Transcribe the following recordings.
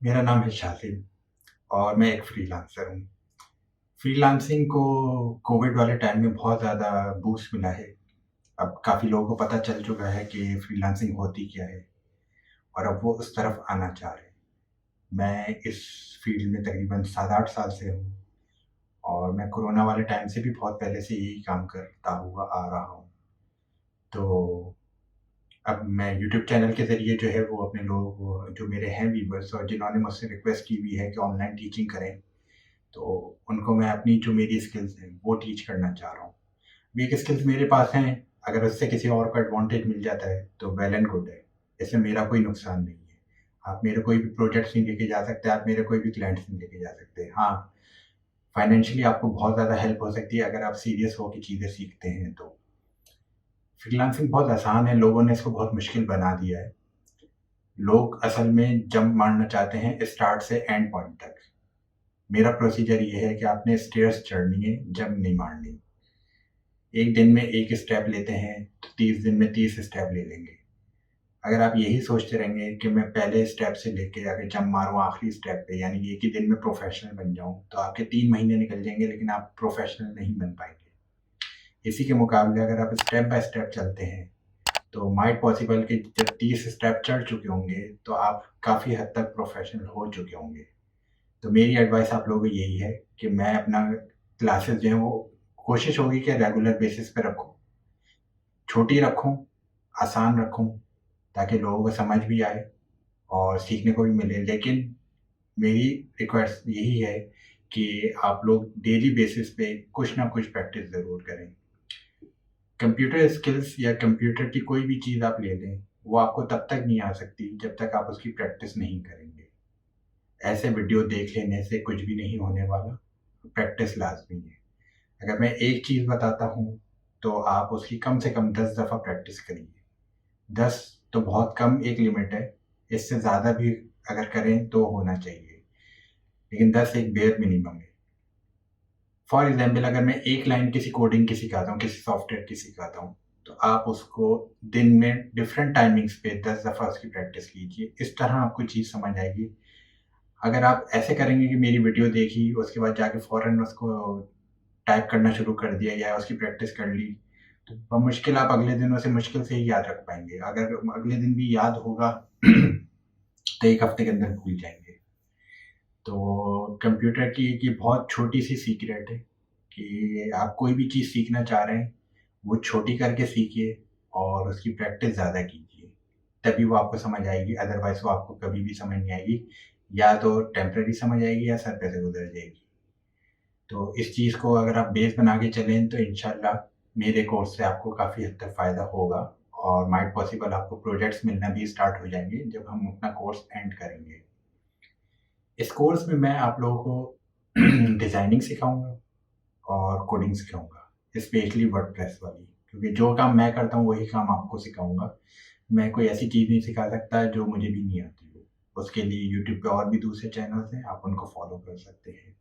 मेरा नाम है शाहिद और मैं एक फ्रीलांसर हूँ। फ्रीलांसिंग को कोविड वाले टाइम में बहुत ज़्यादा बूस्ट मिला है। अब काफ़ी लोगों को पता चल चुका है कि फ्रीलांसिंग होती क्या है और अब वो उस तरफ आना चाह रहे हैं। मैं इस फ़ील्ड में तकरीबन 7-8 साल से हूँ और मैं कोरोना वाले टाइम से भी बहुत पहले से यही काम करता हुआ आ रहा हूँ। तो अब मैं यूट्यूब चैनल के ज़रिए जो है वो अपने लोगों को, जो मेरे हैं व्यूअर्स और जिन्होंने मुझसे रिक्वेस्ट की हुई है कि ऑनलाइन टीचिंग करें, तो उनको मैं अपनी जो मेरी स्किल्स हैं वो टीच करना चाह रहा हूँ। वीक स्किल्स मेरे पास हैं, अगर उससे किसी और को एडवांटेज मिल जाता है तो वेल एंड गुड है। इससे मेरा कोई नुकसान नहीं है। आप मेरे कोई भी प्रोजेक्ट्स नहीं लेके जा सकते, आप मेरे कोई भी क्लाइंट्स नहीं लेके जा सकते। हाँ, फाइनेंशियली आपको बहुत ज़्यादा हेल्प हो सकती है अगर आप सीरियस होके चीज़ें सीखते हैं तो। फ्रीलांसिंग बहुत आसान है, लोगों ने इसको बहुत मुश्किल बना दिया है। लोग असल में जंप मारना चाहते हैं स्टार्ट से एंड पॉइंट तक। मेरा प्रोसीजर ये है कि आपने स्टेयर्स चढ़नी है, जंप नहीं मारनी। एक दिन में एक स्टेप लेते हैं तो 30 दिन में 30 स्टेप ले लेंगे। अगर आप यही सोचते रहेंगे कि मैं पहले स्टेप से लेके आगे जंप मारूँ आखिरी स्टेप पे, यानी एक ही दिन में प्रोफेशनल बन जाऊँ, तो आपके 3 महीने निकल जाएँगे लेकिन आप प्रोफेशनल नहीं बन पाएँगे। इसी के मुकाबले अगर आप स्टेप बाय स्टेप चलते हैं, तो माइट पॉसिबल कि जब 30 स्टेप चढ़ चुके होंगे, तो आप काफ़ी हद तक प्रोफेशनल हो चुके होंगे। तो मेरी एडवाइस आप लोगों को यही है कि मैं अपना क्लासेस जो हैं वो कोशिश होगी कि रेगुलर बेसिस पे रखूँ। छोटी रखूँ, आसान रखूँ, ताकि लोगों को समझ भी आए और सीखने को भी मिले। लेकिन मेरी रिक्वेस्ट यही है कि आप लोग डेली बेसिस पे कुछ ना कुछ प्रैक्टिस ज़रूर करें। कंप्यूटर स्किल्स या कंप्यूटर की कोई भी चीज़ आप ले लें, वो आपको तब तक नहीं आ सकती जब तक आप उसकी प्रैक्टिस नहीं करेंगे। ऐसे वीडियो देख लेने से कुछ भी नहीं होने वाला, प्रैक्टिस लाज़मी है। अगर मैं एक चीज़ बताता हूँ, तो आप उसकी कम से कम 10 दफ़ा प्रैक्टिस करिए। 10 तो बहुत कम एक लिमिट है, इससे ज़्यादा भी अगर करें तो होना चाहिए, लेकिन 10 एक बेयर मिनिमम है। फॉर एग्ज़ाम्पल अगर मैं एक लाइन किसी कोडिंग की सिखाता हूँ, किसी सॉफ्टवेयर की सिखाता हूँ, तो आप उसको दिन में डिफरेंट टाइमिंग्स पे 10 दफ़ा उसकी प्रैक्टिस कीजिए। इस तरह आपको चीज़ समझ आएगी। अगर आप ऐसे करेंगे कि मेरी वीडियो देखी, उसके बाद जाके फ़ौरन उसको टाइप करना शुरू कर दिया या उसकी प्रैक्टिस कर ली, तो बमुश्किल आप अगले दिन उसे मुश्किल से ही याद रख पाएँगे। अगर अगले दिन भी याद होगा तो 1 हफ्ते के अंदर भूल जाएँगे। तो कंप्यूटर की एक ये बहुत छोटी-सी सीक्रेट है कि आप कोई भी चीज़ सीखना चाह रहे हैं, वो छोटी करके सीखिए और उसकी प्रैक्टिस ज़्यादा कीजिए। तभी वो आपको समझ आएगी, अदरवाइज़ वो आपको कभी भी समझ नहीं आएगी। या तो टेम्परेरी समझ आएगी या सर पे से गुज़र जाएगी। तो इस चीज़ को अगर आप बेस बना के चलें तो इंशाल्लाह मेरे कोर्स से आपको काफ़ी हद तक फ़ायदा होगा और माइट पॉसिबल आपको प्रोजेक्ट्स मिलना भी स्टार्ट हो जाएँगे जब हम अपना कोर्स एंड करेंगे। इस कोर्स में मैं आप लोगों को डिज़ाइनिंग सिखाऊँगा और कोडिंग सिखाऊँगा, स्पेशली वर्डप्रेस वाली, क्योंकि जो काम मैं करता हूँ वही काम आपको सिखाऊँगा। मैं कोई ऐसी चीज़ नहीं सिखा सकता जो मुझे भी नहीं आती हो। उसके लिए यूट्यूब पे और भी दूसरे चैनल्स हैं, आप उनको फ़ॉलो कर सकते हैं।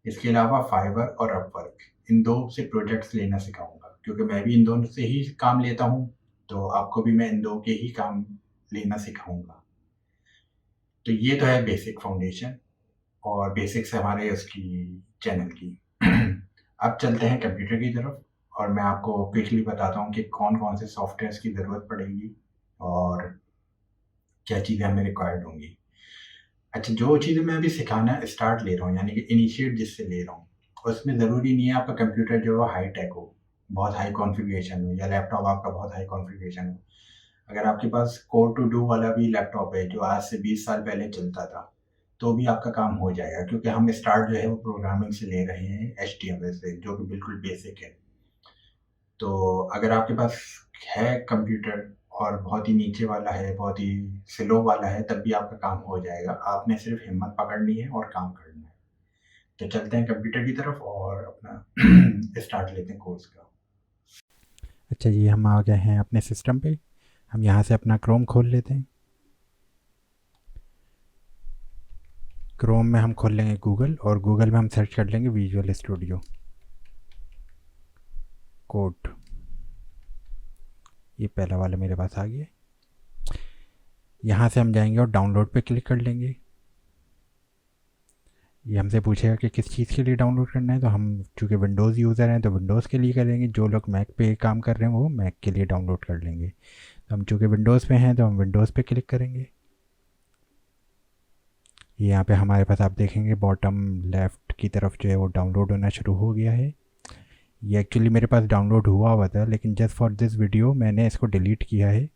इसके अलावा फाइवर और अपवर्क, इन 2 से प्रोजेक्ट्स लेना सिखाऊँगा, क्योंकि मैं भी इन दोनों से ही काम लेता हूँ, तो आपको भी मैं इन 2 के ही काम लेना सिखाऊँगा। तो ये तो है बेसिक फाउंडेशन और बेसिक्स हमारे उसकी चैनल की। अब चलते हैं कंप्यूटर की तरफ और मैं आपको क्विकली बताता हूँ कि कौन-कौन से सॉफ्टवेयर्स की ज़रूरत पड़ेगी और क्या चीज़ें हमें रिक्वायर्ड होंगी। अच्छा, जो चीज़ें मैं अभी सिखाना स्टार्ट ले रहा हूँ, यानी कि इनिशिएट जिससे ले रहा हूँ, उसमें ज़रूरी नहीं है आपका कंप्यूटर जो है हाई टेक हो, बहुत हाई कॉन्फ़िगरेशन हो या लैपटॉप आपका बहुत हाई कॉन्फ़िगरेशन हो। अगर आपके पास कोर टू डू वाला भी लैपटॉप है जो आज से 20 साल पहले चलता था, तो भी आपका काम हो जाएगा, क्योंकि हम स्टार्ट जो है वो प्रोग्रामिंग से ले रहे हैं, एचटीएमएल से, जो कि बिल्कुल बेसिक है। तो अगर आपके पास है कंप्यूटर और बहुत ही नीचे वाला है, बहुत ही स्लो वाला है, तब भी आपका काम हो जाएगा। आपने सिर्फ़ हिम्मत पकड़नी है और काम करना है। तो चलते हैं कंप्यूटर की तरफ और अपना स्टार्ट लेते हैं कोर्स का। अच्छा जी, हम आ गए हैं अपने सिस्टम पे। हम यहाँ से अपना क्रोम खोल लेते हैं। क्रोम में हम खोल लेंगे गूगल और गूगल में हम सर्च कर लेंगे विजुअल स्टूडियो कोड। ये पहला वाला मेरे पास आ गया। यहाँ से हम जाएंगे और डाउनलोड पे क्लिक कर लेंगे। ये हमसे पूछेगा कि किस चीज़ के लिए डाउनलोड करना है, तो हम चूँकि विंडोज़ यूज़र हैं तो विंडोज़ के लिए करेंगे, जो लोग मैक पे काम कर रहे हैं वो मैक के लिए डाउनलोड कर लेंगे। तो हम चूँकि विंडोज़ पे हैं तो हम विंडोज़ पे क्लिक करेंगे। ये यहाँ पे हमारे पास आप देखेंगे बॉटम लेफ़्ट की तरफ जो है वो डाउनलोड होना शुरू हो गया है। ये एक्चुअली मेरे पास डाउनलोड हुआ था, लेकिन जस्ट फॉर दिस वीडियो मैंने इसको डिलीट किया है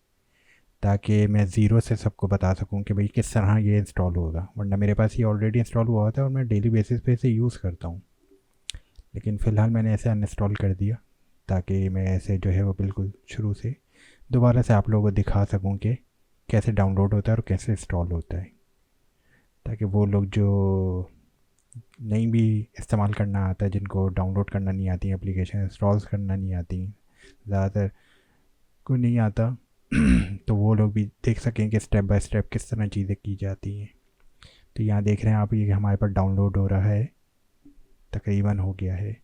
ताकि मैं ज़ीरो से सबको बता सकूं कि भाई किस तरह ये इंस्टॉल होगा, वरना मेरे पास ये ऑलरेडी इंस्टॉल हुआ होता है और मैं डेली बेसिस पे इसे यूज़ करता हूँ। लेकिन फ़िलहाल मैंने ऐसे अनइंस्टॉल कर दिया ताकि मैं ऐसे जो है वो बिल्कुल शुरू से दोबारा से आप लोगों को दिखा सकूं कि कैसे डाउनलोड होता है और कैसे इंस्टॉल होता है, ताकि वो लोग जो नहीं भी इस्तेमाल करना आता है, जिनको डाउनलोड करना नहीं आती एप्लीकेशन, इंस्टॉल्स करना नहीं आती, ज़्यादातर को नहीं आता तो वो लोग भी देख सकें कि स्टेप बाय स्टेप किस तरह चीज़ें की जाती हैं। तो यहाँ देख रहे हैं आप, ये हमारे पास डाउनलोड हो रहा है, तकरीबन हो गया है।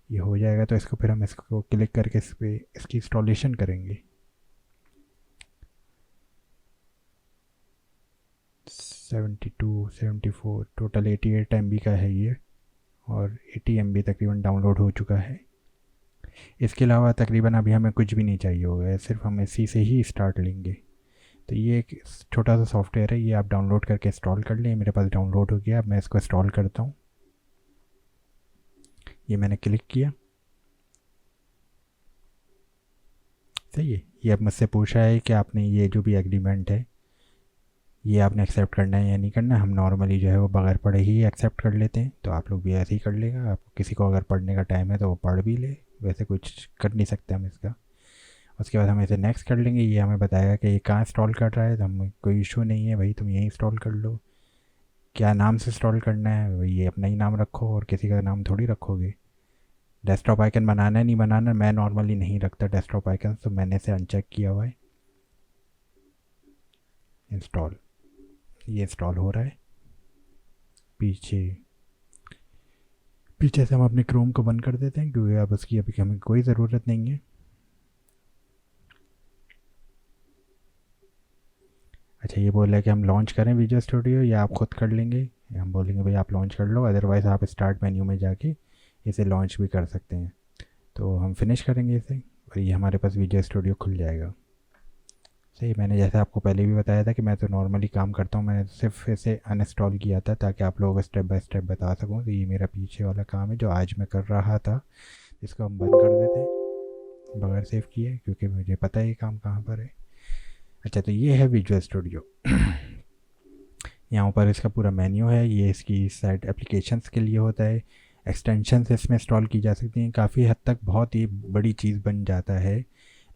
ये हो जाएगा तो इसको फिर हम इसको क्लिक करके इस पर इसकी इंस्टॉलेशन करेंगे। 72 74 टोटल 88 MB का है ये, और 80 MB तकरीबन डाउनलोड हो चुका है। इसके अलावा तकरीबन अभी हमें कुछ भी नहीं चाहिए होगा, सिर्फ हम इसी से ही स्टार्ट लेंगे। तो ये एक छोटा सा सॉफ्टवेयर है, ये आप डाउनलोड करके इंस्टॉल कर लें। मेरे पास डाउनलोड हो गया, अब मैं इसको इंस्टॉल करता हूँ। ये मैंने क्लिक किया, सही है। ये अब मुझसे पूछा है कि आपने ये जो भी एग्रीमेंट है ये आपने एक्सेप्ट करना है या नहीं करना है। हम नॉर्मली जो है वो बगैर पढ़े ही एक्सेप्ट कर लेते हैं, तो आप लोग भी ऐसे ही कर लेगा। आपको किसी को अगर पढ़ने का टाइम है तो वो पढ़ भी ले, वैसे कुछ कर नहीं सकते हम इसका। उसके बाद हम इसे नेक्स्ट कर लेंगे। ये हमें बताएगा कि ये कहाँ इंस्टॉल कर रहा है, तो हमें कोई इशू नहीं है भाई, तुम यहीं इंस्टॉल कर लो। क्या नाम से इंस्टॉल करना है भाई, ये अपना ही नाम रखो, और किसी का नाम थोड़ी रखोगे। डेस्कटॉप आइकन बनाना है नहीं बनाना, मैं नॉर्मली नहीं रखता डेस्कटॉप आइकन, तो मैंने इसे अनचेक किया हुआ है। इंस्टॉल, ये इंस्टॉल हो रहा है। पीछे पीछे से हम अपने क्रोम को बंद कर देते हैं क्योंकि अब उसकी अभी हमें कोई ज़रूरत नहीं है। अच्छा, ये बोल रहा है कि हम लॉन्च करें विजुअल स्टूडियो या आप खुद कर लेंगे। हम बोलेंगे भाई आप लॉन्च कर लो, अदरवाइज़ आप स्टार्ट मेन्यू में जाके इसे लॉन्च भी कर सकते हैं। तो हम फिनिश करेंगे इसे और ये हमारे पास विजुअल स्टूडियो खुल जाएगा। सही, मैंने जैसे आपको पहले भी बताया था कि मैं तो नॉर्मली काम करता हूँ, मैंने सिर्फ इसे अनइंस्टॉल किया था ताकि आप लोगों को स्टेप बाय स्टेप बता सकूँ। तो ये मेरा पीछे वाला काम है जो आज मैं कर रहा था, इसको हम बंद कर देते हैं बगैर सेव किए, क्योंकि मुझे पता है ये काम कहाँ पर है। अच्छा, तो ये है विजुअल स्टूडियो। यहाँ ऊपर इसका पूरा मेन्यू है, ये इसकी साइट एप्लीकेशंस के लिए होता है। एक्सटेंशंस इसमें इंस्टॉल की जा सकती हैं, काफ़ी हद तक बहुत ही बड़ी चीज़ बन जाता है,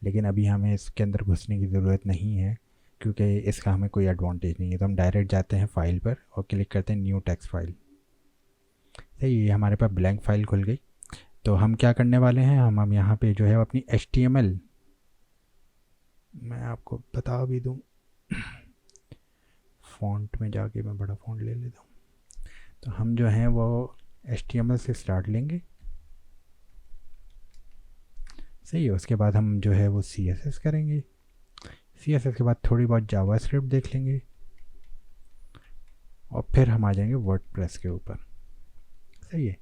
लेकिन अभी हमें इसके अंदर घुसने की ज़रूरत नहीं है क्योंकि इसका हमें कोई एडवांटेज नहीं है। तो हम डायरेक्ट जाते हैं फाइल पर और क्लिक करते हैं न्यू टेक्स्ट फाइल। सही, ये हमारे पास ब्लैंक फाइल खुल गई। तो हम क्या करने वाले हैं, हम यहाँ पे जो है अपनी HTML, मैं आपको बता भी दूँ, फ़ॉन्ट में जाके मैं बड़ा फ़ॉन्ट ले लेता हूँ। तो हम जो हैं वो HTML से स्टार्ट लेंगे। सही है, उसके बाद हम जो है वो CSS करेंगे। CSS के बाद थोड़ी बहुत जावास्क्रिप्ट देख लेंगे और फिर हम आ जाएंगे वर्डप्रेस के ऊपर। सही है,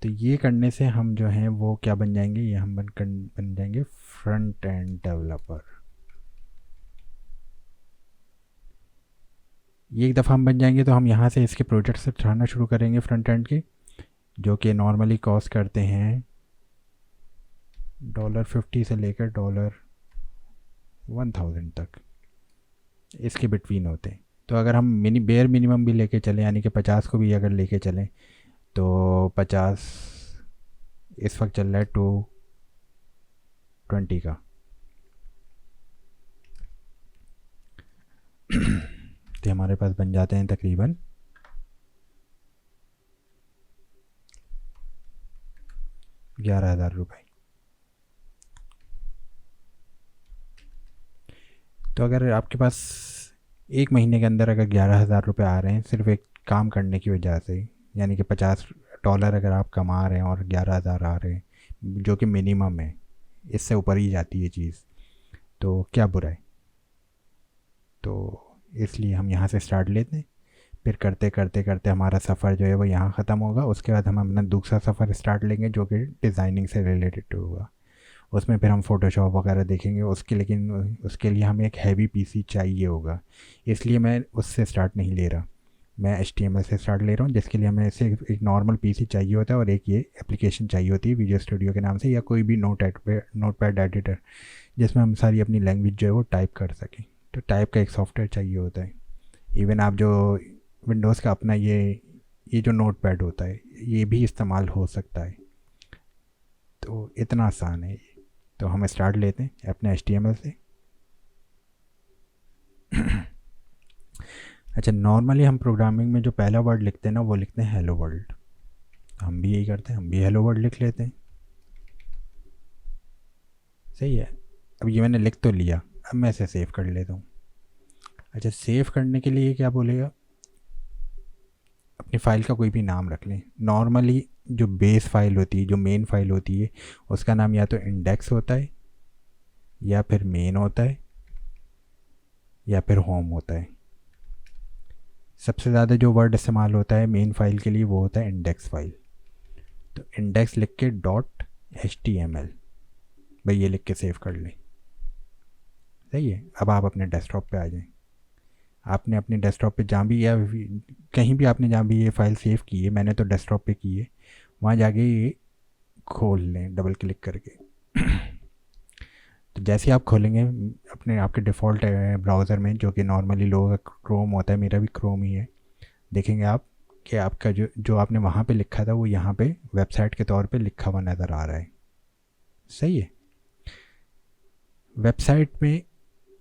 तो ये करने से हम जो हैं वो क्या बन जाएंगे, ये हम बन जाएंगे फ्रंट एंड डेवलपर। ये एक दफ़ा हम बन जाएंगे तो हम यहाँ से इसके प्रोजेक्ट से चढ़ाना शुरू करेंगे फ्रंट एंड के, जो कि नॉर्मली कॉस्ट करते हैं $50 से लेकर $1000 तक, इसके बिटवीन होते हैं। तो अगर हम बेयर मिनिमम भी लेके चलें, यानी कि 50 को भी अगर लेके चलें, तो 50 इस वक्त चल रहा है 220 का। तो हमारे पास बन जाते हैं तकरीबन 11,000 रुपये। तो अगर आपके पास एक महीने के अंदर अगर 11,000 रुपये आ रहे हैं सिर्फ एक काम करने की वजह से, यानी कि $50 अगर आप कमा रहे हैं और 11,000 आ रहे हैं, जो कि मिनिमम है, इससे ऊपर ही जाती है चीज़, तो क्या बुरा है। तो इसलिए हम यहाँ से स्टार्ट लेते हैं। फिर करते करते करते हमारा सफ़र जो है वो यहाँ ख़त्म होगा। उसके बाद हम अपना दूसरा सफ़र स्टार्ट लेंगे जो कि डिज़ाइनिंग से रिलेटेड होगा। उसमें फिर हम फ़ोटोशॉप वगैरह देखेंगे उसके, लेकिन उसके लिए हमें एक हैवी पीसी चाहिए होगा, इसलिए मैं उससे स्टार्ट नहीं ले रहा। मैं HTML से स्टार्ट ले रहा हूँ, जिसके लिए हमें सिर्फ एक नॉर्मल पीसी चाहिए होता है और एक ये एप्लीकेशन चाहिए होती है विजुअल स्टूडियो के नाम से, या कोई भी नोटपैड एडिटर जिसमें हम सारी अपनी लैंग्वेज जो है वो टाइप कर सकें। तो टाइप का एक सॉफ्टवेयर चाहिए होता है। इवन आप जो विंडोज़ का अपना ये जो नोटपैड होता है ये भी इस्तेमाल हो सकता है। तो इतना आसान है ये। तो हम स्टार्ट लेते हैं अपने HTML से। अच्छा, नॉर्मली हम प्रोग्रामिंग में जो पहला वर्ड लिखते हैं ना वो लिखते हैं हेलो वर्ल्ड। हम भी यही करते हैं, हम भी हेलो वर्ल्ड लिख लेते हैं। सही है। अब ये मैंने लिख तो लिया, अब मैं इसे सेव कर लेता हूँ। अच्छा, सेव करने के लिए क्या बोलेगा, अपनी फ़ाइल का कोई भी नाम रख लें। नॉर्मली जो बेस फाइल होती है, जो मेन फाइल होती है, उसका नाम या तो इंडेक्स होता है, या फिर मेन होता है, या फिर होम होता है। सबसे ज़्यादा जो वर्ड इस्तेमाल होता है मेन फाइल के लिए वो होता है इंडेक्स फाइल। तो इंडेक्स लिख के .html, भाई ये लिख के सेव कर लें। सही है। अब आप अपने डेस्कटॉप पे आ जाएं। आपने अपने डेस्कटॉप पे जहाँ भी, या कहीं भी आपने जहाँ भी ये फ़ाइल सेव की है, मैंने तो डेस्कटॉप पे की है, वहाँ जाके ये खोल लें डबल क्लिक करके। तो जैसे आप खोलेंगे अपने आपके डिफ़ॉल्ट ब्राउज़र में, जो कि नॉर्मली लोगों का क्रोम होता है, मेरा भी क्रोम ही है, देखेंगे आप कि आपका जो जो आपने वहाँ पे लिखा था वो यहाँ पे वेबसाइट के तौर पे लिखा हुआ नज़र आ रहा है। सही है। वेबसाइट में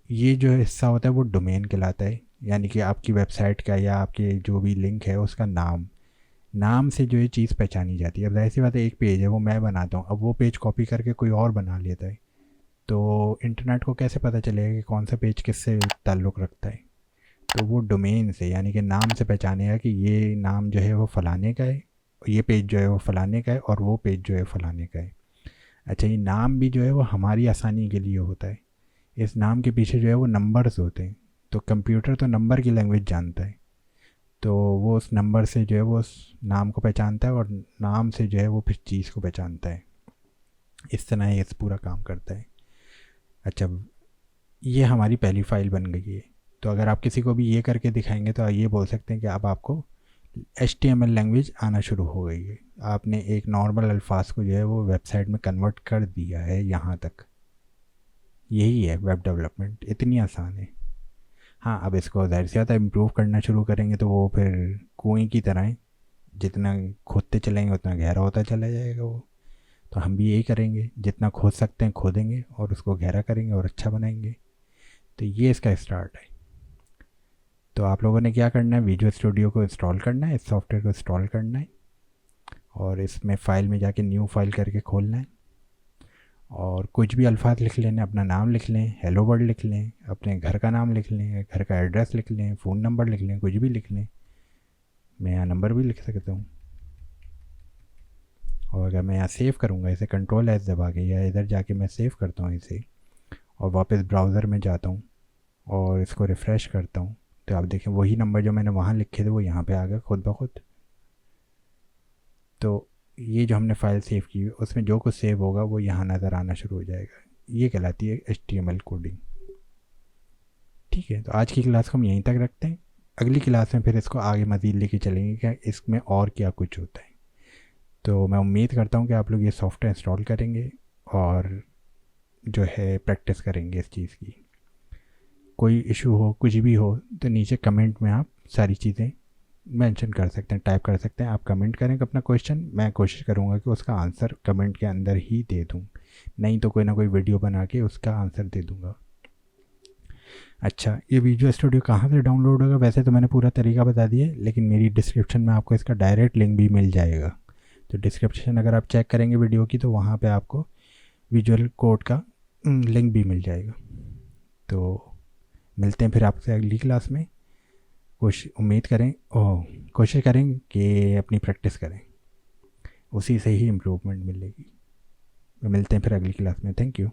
ये जो हिस्सा होता है वो डोमेन कहलाता है, यानी कि आपकी वेबसाइट का या आपके जो भी लिंक है उसका नाम से जो ये चीज़ पहचानी जाती है। अब जाहिर सी बात है, एक पेज है वो मैं बनाता हूँ, अब वो पेज कॉपी करके कोई और बना लेता है, तो इंटरनेट को कैसे पता चलेगा कि कौन सा पेज किससे ताल्लुक़ रखता है। तो वो डोमेन से, यानी कि नाम से पहचानेगा कि ये नाम जो है वो फ़लाने का है, ये पेज जो है वो फ़लाने का है, और वो पेज जो है फ़लाने का है। अच्छा, ये नाम भी जो है वो हमारी आसानी के लिए होता है। इस नाम के पीछे जो है वो नंबर्स होते हैं, तो कंप्यूटर तो नंबर की लैंग्वेज जानता है, तो वो उस नंबर से जो है वो उस नाम को पहचानता है, और नाम से जो है वो फिर चीज़ को पहचानता है। इस तरह ये पूरा काम करता है। अच्छा, ये हमारी पहली फ़ाइल बन गई है। तो अगर आप किसी को भी ये करके दिखाएंगे तो ये बोल सकते हैं कि अब आपको HTML लैंग्वेज आना शुरू हो गई है। आपने एक नॉर्मल अल्फाज को जो है वो वेबसाइट में कन्वर्ट कर दिया है। यहाँ तक यही है वेब डेवलपमेंट, इतनी आसान है। हाँ, अब इसको ज़ाहिर सी बात है इम्प्रूव करना शुरू करेंगे तो वो फिर कुएं की तरह है, जितना खोदते चलेंगे उतना गहरा होता चला जाएगा वो। तो हम भी यही करेंगे, जितना खोद सकते हैं खोदेंगे और उसको गहरा करेंगे और अच्छा बनाएंगे। तो ये इसका स्टार्ट है। तो आप लोगों ने क्या करना है, विजुअल स्टूडियो को इंस्टॉल करना है, इस सॉफ्टवेयर को इंस्टॉल करना है, और इसमें फ़ाइल में जाके न्यू फाइल करके खोलना है, और कुछ भी अल्फाज लिख लेना, अपना नाम लिख लें, हेलो वर्ल्ड लिख लें, अपने घर का नाम लिख लें, घर का एड्रेस लिख लें, फ़ोन नंबर लिख लें, कुछ भी लिख लें। मैं यहाँ नंबर भी लिख सकता हूँ। और अगर मैं यहाँ सेव करूँगा इसे Ctrl+S दबा के, या इधर जाके मैं सेव करता हूँ इसे और वापस ब्राउज़र में जाता हूँ और इसको रिफ़्रेश करता हूँ, तो आप देखें वही नंबर जो मैंने वहाँ लिखे थे वो यहाँ पे आ गया खुद ब खुद। तो ये जो हमने फ़ाइल सेव की उसमें जो कुछ सेव होगा वो यहाँ नज़र आना शुरू हो जाएगा। ये कहलाती है HTML कोडिंग। ठीक है, तो आज की क्लास को हम यहीं तक रखते हैं। अगली क्लास में फिर इसको आगे मज़ीद लेके चलेंगे कि इसमें और क्या कुछ होता है। तो मैं उम्मीद करता हूँ कि आप लोग ये सॉफ्टवेयर इंस्टॉल करेंगे और जो है प्रैक्टिस करेंगे इस चीज़ की। कोई इशू हो, कुछ भी हो, तो नीचे कमेंट में आप सारी चीज़ें मेंशन कर सकते हैं, टाइप कर सकते हैं। आप कमेंट करें अपना क्वेश्चन, मैं कोशिश करूँगा कि उसका आंसर कमेंट के अंदर ही दे दूँ, नहीं तो कोई ना कोई वीडियो बना के उसका आंसर दे दूँगा। अच्छा, ये विजुअल स्टूडियो कहाँ से डाउनलोड होगा, वैसे तो मैंने पूरा तरीका बता दिया, लेकिन मेरी डिस्क्रिप्शन में आपको इसका डायरेक्ट लिंक भी मिल जाएगा। तो डिस्क्रिप्शन अगर आप चेक करेंगे वीडियो की तो वहाँ पे आपको विजुअल कोड का लिंक भी मिल जाएगा। तो मिलते हैं फिर आपसे अगली क्लास में। उम्मीद करें कोशिश करें कि अपनी प्रैक्टिस करें, उसी से ही इम्प्रूवमेंट मिलेगी। मिलते हैं फिर अगली क्लास में। Thank you.